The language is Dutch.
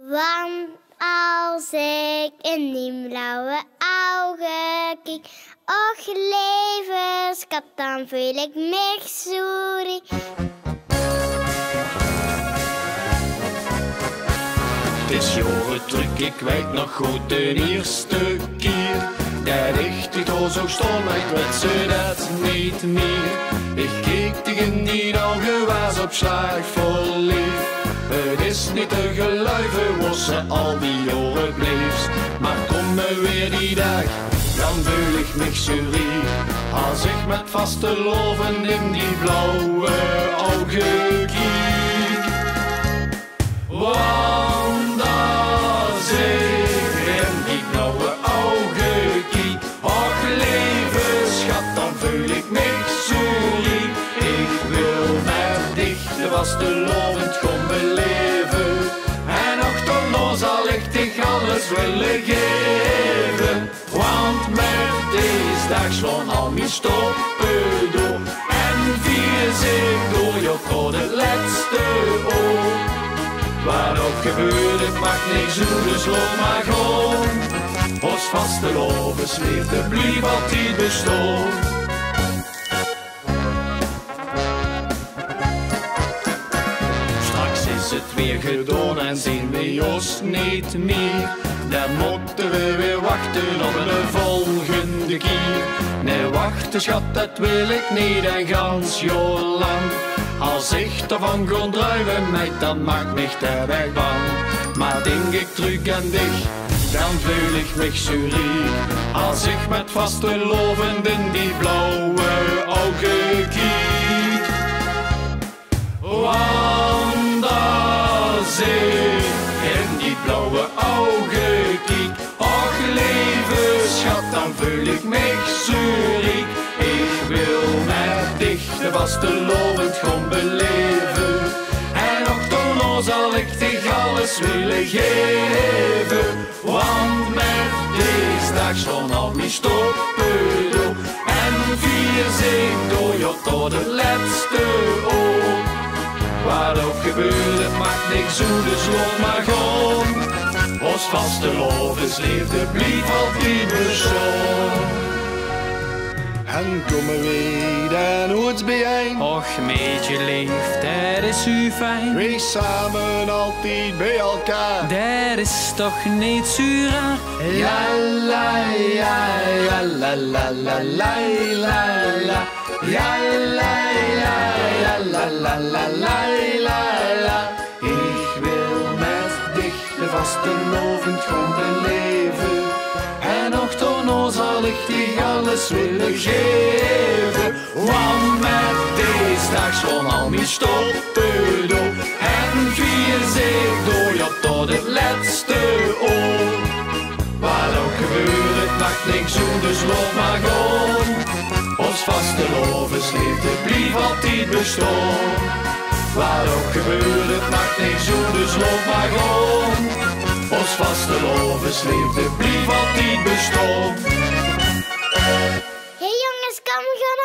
Want als ik in die blauwe ogen kijk, och lieve schat, dan voel ik me sorry. Het is jaren terug, ik weet nog goed de eerste keer dat ik dich al zo stond, ik weet ze dat niet meer. Ik keek dich in die ogen, was op slag verliefd. Het is niet te geloven, was ze al die jaren bleef. Maar kom me weer die dag, dan voel ik me zuur. Als ik met vaste loven in die blauwe ogen kijk. Want als ik in die blauwe ogen kijk, och lieve schat, dan voel ik me zuur. Ik wil met dich de vaste lovend gewoon beleven. En achterna zal ik dich alles willen geven. Want met deze dag slaan al mijn stoppen door. En vier zich door je tot het laatste oor. Wat ook gebeurt, het maakt niks hoe, dus loop maar gewoon. Ons vaste loven zweeft, het blijft altijd bestaan. Straks is het weer gedaan en zien we ons niet meer. Dan moeten we weer wachten op een volgende keer. Nee, wachten schat, dat wil ik niet en gans jaar lang. Als ik ervan ga druiven, meid, dan maakt mich de weg bang. Maar denk ik terug aan dich, dan voel ik mich zuur. Als ik met vaste lovend in die blauwe ogen kijk. Want als ik in die blauwe ogen kijk, och lieve schat, dan voel ik mich zuur. Ik wil met dich de vaste lovend gewoon beleven. En achterna zal ik dich alles willen geven. Want met deze dag slaan al mijn stoppen door. En vier zich door je tot het laatste oor. Wat ook gebeurt, het maakt niks hoe, dus loop maar gewoon. Ons vaste lovensliefde blijft altijd bestaan. En komen we dan nooit bijeen. Och meetje lief, dat is u fijn. Wees samen altijd bij elkaar. Dat is toch niet zuur raar. Ja la ja ja la la la la la la. Ja la ja ja la la la la la la. Ik wil met dich de vaste lovend gewoon beleven. En achterna zal ik dich alles willen geven. Want met deze dag slaan al mijn stoppen door. En vier zich door je tot het laatste oor. Wat ook gebeurt, het maakt niks hoe, dus loop maar gewoon. Ons vaste lovensliefde blijft altijd bestaan. Wat ook gebeurt, het maakt niks hoe, dus loop maar gewoon. Ons vaste lovensliefde blijft altijd bestaan. Hey jongens, kom gaan